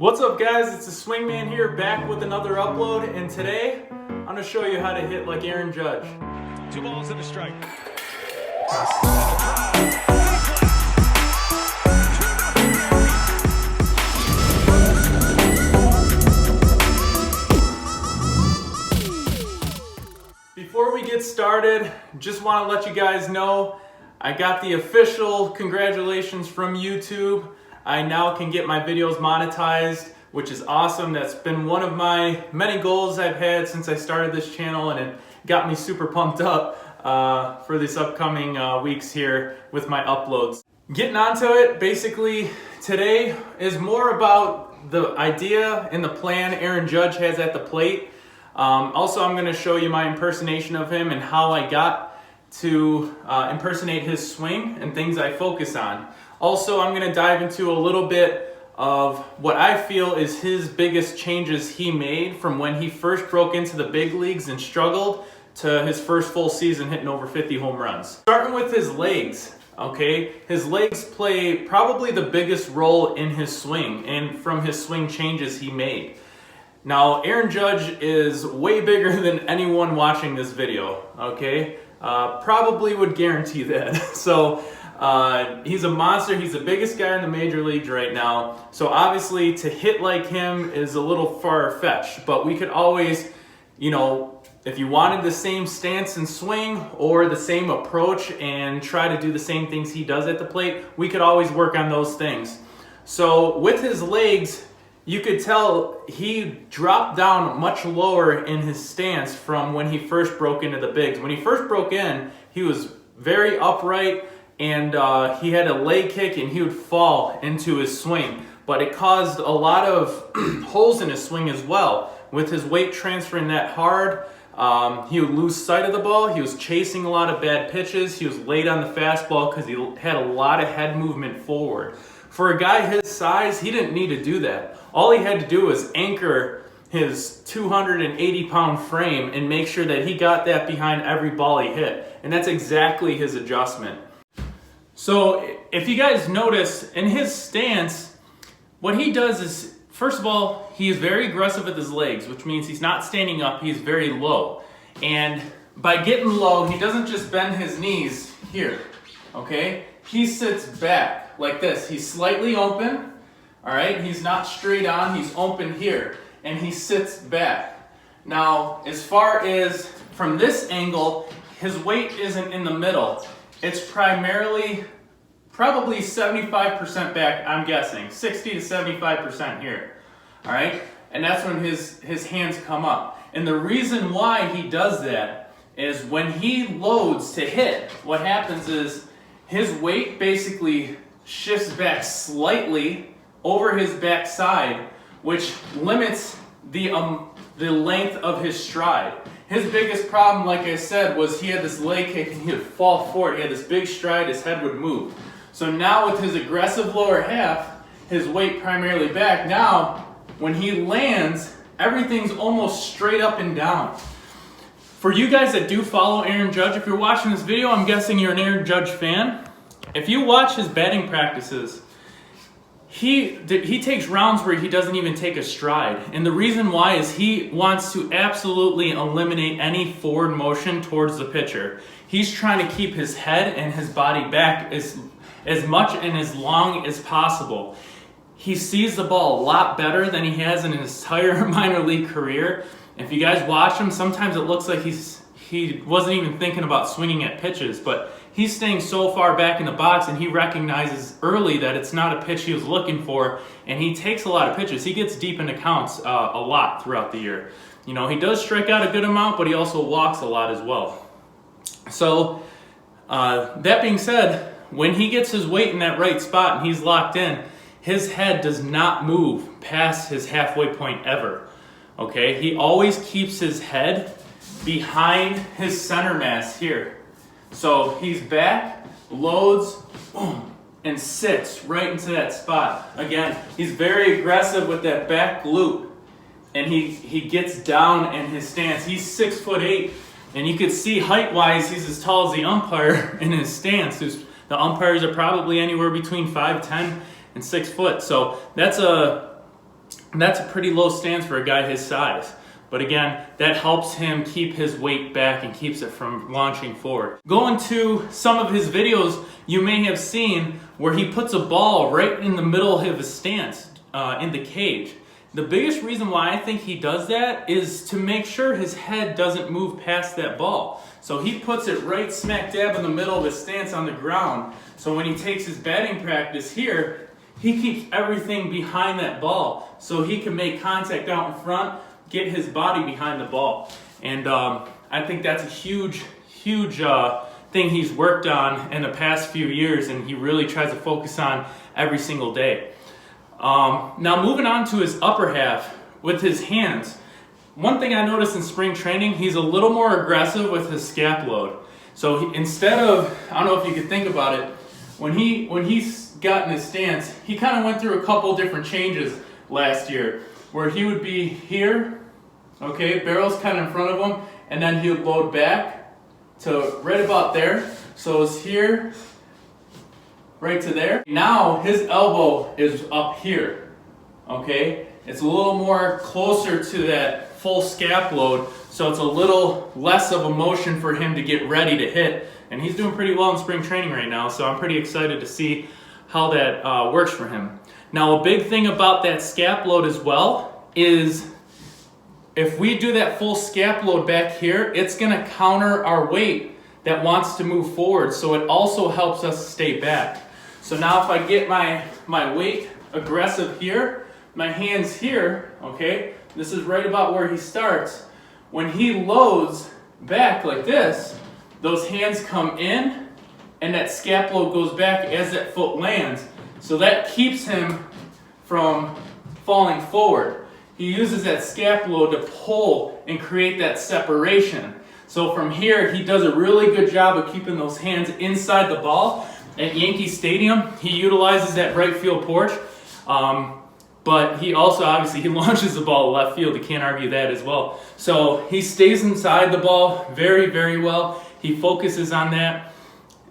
What's up guys, it's the Swingman here back with another upload, and today I'm going to show you how to hit like Aaron Judge. 2 balls and a strike. Before we get started, just want to let you guys know I got the official congratulations from YouTube. I now can get my videos monetized, which is awesome. That's been one of my many goals I've had since I started this channel, and it got me super pumped up for this upcoming weeks here with my uploads. Getting onto it, basically today is more about the idea and the plan Aaron Judge has at the plate. Also, I'm going to show you my impersonation of him and how I got to impersonate his swing and things I focus on. Also, I'm going to dive into a little bit of what I feel is his biggest changes he made from when he first broke into the big leagues and struggled to his first full season hitting over 50 home runs. Starting with his legs, okay? His legs play probably the biggest role in his swing and from his swing changes he made. Now, Aaron Judge is way bigger than anyone watching this video, okay? Probably would guarantee that. So, he's a monster. He's the biggest guy in the major leagues right now. So obviously to hit like him is a little far-fetched, but we could always, you know, if you wanted the same stance and swing or the same approach and try to do the same things he does at the plate, we could always work on those things. So with his legs, you could tell he dropped down much lower in his stance from when he first broke into the bigs. When he first broke in, he was very upright, and he had a leg kick and he would fall into his swing. But it caused a lot of holes in his swing as well. With his weight transferring that hard, he would lose sight of the ball. He was chasing a lot of bad pitches. He was late on the fastball because he had a lot of head movement forward. For a guy his size, he didn't need to do that. All he had to do was anchor his 280-pound frame and make sure that he got that behind every ball he hit. And that's exactly his adjustment. So if you guys notice in his stance, what he does is, first of all, he is very aggressive with his legs, which means he's not standing up, he's very low. And by getting low, he doesn't just bend his knees here, okay? He sits back like this. He's slightly open, all right? He's not straight on, he's open here, and he sits back. Now, as far as from this angle, his weight isn't in the middle. It's primarily, probably 75% back, I'm guessing. 60 to 75% here, all right? And that's when his hands come up. And the reason why he does that is when he loads to hit, what happens is his weight basically shifts back slightly over his backside, which limits the length of his stride. His biggest problem, like I said, was he had this leg kick and he would fall forward. He had this big stride, his head would move. So now with his aggressive lower half, his weight primarily back, now when he lands, everything's almost straight up and down. For you guys that do follow Aaron Judge, if you're watching this video, I'm guessing you're an Aaron Judge fan. If you watch his batting practices, he takes rounds where he doesn't even take a stride. And the reason why is he wants to absolutely eliminate any forward motion towards the pitcher. He's trying to keep his head and his body back as much and as long as possible. He sees the ball a lot better than he has in his entire minor league career. If you guys watch him, sometimes it looks like he wasn't even thinking about swinging at pitches, but he's staying so far back in the box, and he recognizes early that it's not a pitch he was looking for, and he takes a lot of pitches. He gets deep into counts a lot throughout the year. You know, he does strike out a good amount, but he also walks a lot as well. So that being said, when he gets his weight in that right spot and he's locked in, his head does not move past his halfway point ever, okay? He always keeps his head behind his center mass here. So he's back, loads, boom, and sits right into that spot. Again, he's very aggressive with that back glute, and he gets down in his stance. He's 6'8", and you could see height-wise, he's as tall as the umpire in his stance. The umpires are probably anywhere between 5'10" and 6 foot. So that's a And that's a pretty low stance for a guy his size. But again, that helps him keep his weight back and keeps it from launching forward. Going to some of his videos, you may have seen where he puts a ball right in the middle of his stance in the cage. The biggest reason why I think he does that is to make sure his head doesn't move past that ball. So he puts it right smack dab in the middle of his stance on the ground. So when he takes his batting practice here, he keeps everything behind that ball so he can make contact out in front, get his body behind the ball. And I think that's a huge thing he's worked on in the past few years, and he really tries to focus on every single day. Now moving on to his upper half with his hands. One thing I noticed in spring training, he's a little more aggressive with his SCAP load. So instead of, I don't know if you could think about it, when he's got in his stance, he kind of went through a couple different changes last year where he would be here, okay, barrel's kind of in front of him, and then he would load back to right about there. So it's here, right to there. Now his elbow is up here, okay? It's a little more closer to that full SCAP load, so it's a little less of a motion for him to get ready to hit. And he's doing pretty well in spring training right now, so I'm pretty excited to see how that works for him. Now a big thing about that SCAP load as well is if we do that full SCAP load back here, it's gonna counter our weight that wants to move forward, so it also helps us stay back. So now if I get my weight aggressive here, my hands here, okay, this is right about where he starts. When he loads back like this, those hands come in and that SCAP load goes back as that foot lands. So that keeps him from falling forward. He uses that SCAP load to pull and create that separation. So from here, he does a really good job of keeping those hands inside the ball. At Yankee Stadium, he utilizes that right field porch, but he also, obviously, he launches the ball left field. You can't argue that as well. So he stays inside the ball very, very well. He focuses on that,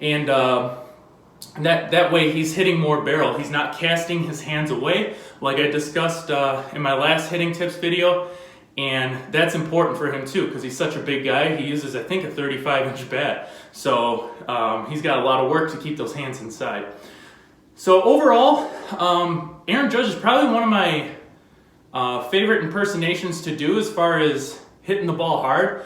and that way he's hitting more barrel. He's not casting his hands away, like I discussed in my last hitting tips video. And that's important for him too, because he's such a big guy. He uses, I think, a 35-inch bat. So he's got a lot of work to keep those hands inside. So overall, Aaron Judge is probably one of my favorite impersonations to do as far as hitting the ball hard.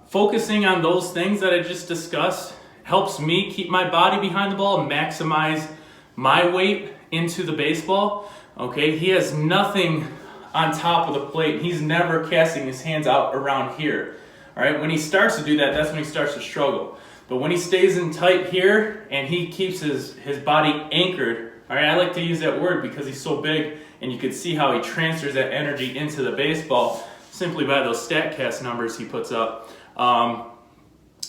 Focusing on those things that I just discussed helps me keep my body behind the ball and maximize my weight into the baseball. Okay, he has nothing on top of the plate. He's never casting his hands out around here. All right, when he starts to do that, that's when he starts to struggle. But when he stays in tight here and he keeps his body anchored, all right, I like to use that word because he's so big and you can see how he transfers that energy into the baseball simply by those StatCast numbers he puts up.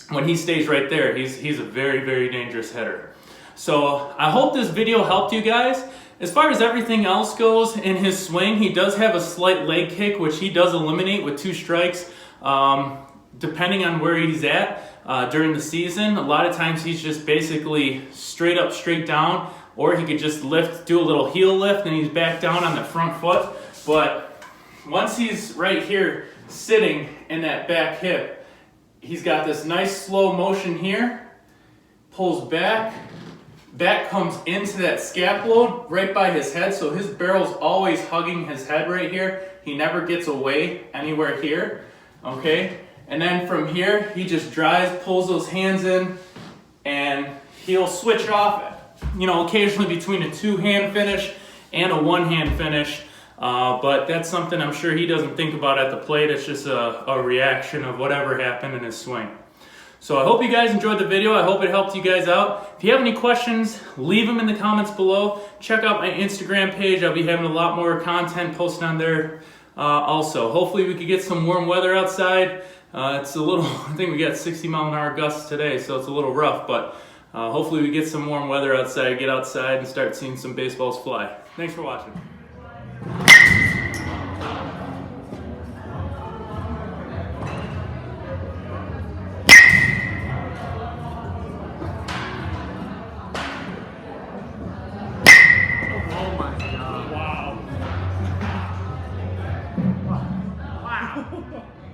When he stays right there, he's a very, very dangerous hitter. So I hope this video helped you guys. As far as everything else goes in his swing, he does have a slight leg kick, which he does eliminate with 2 strikes, depending on where he's at during the season. A lot of times he's just basically straight up, straight down, or he could just lift, do a little heel lift, and he's back down on the front foot. But once he's right here sitting in that back hip, he's got this nice slow motion here, pulls back, back comes into that SCAP load right by his head, so his barrel's always hugging his head right here. He never gets away anywhere here, okay? And then from here, he just drives, pulls those hands in, and he'll switch off, you know, occasionally between a 2-hand finish and a 1-hand finish. But that's something I'm sure he doesn't think about at the plate. It's just a reaction of whatever happened in his swing. So I hope you guys enjoyed the video. I hope it helped you guys out. If you have any questions, leave them in the comments below. Check out my Instagram page. I'll be having a lot more content posted on there also. Hopefully we could get some warm weather outside. It's a little, I think we got 60-mile-an-hour gusts today, so it's a little rough, but hopefully we get some warm weather outside, get outside and start seeing some baseballs fly. Thanks for watching. Oh my God. Wow. on.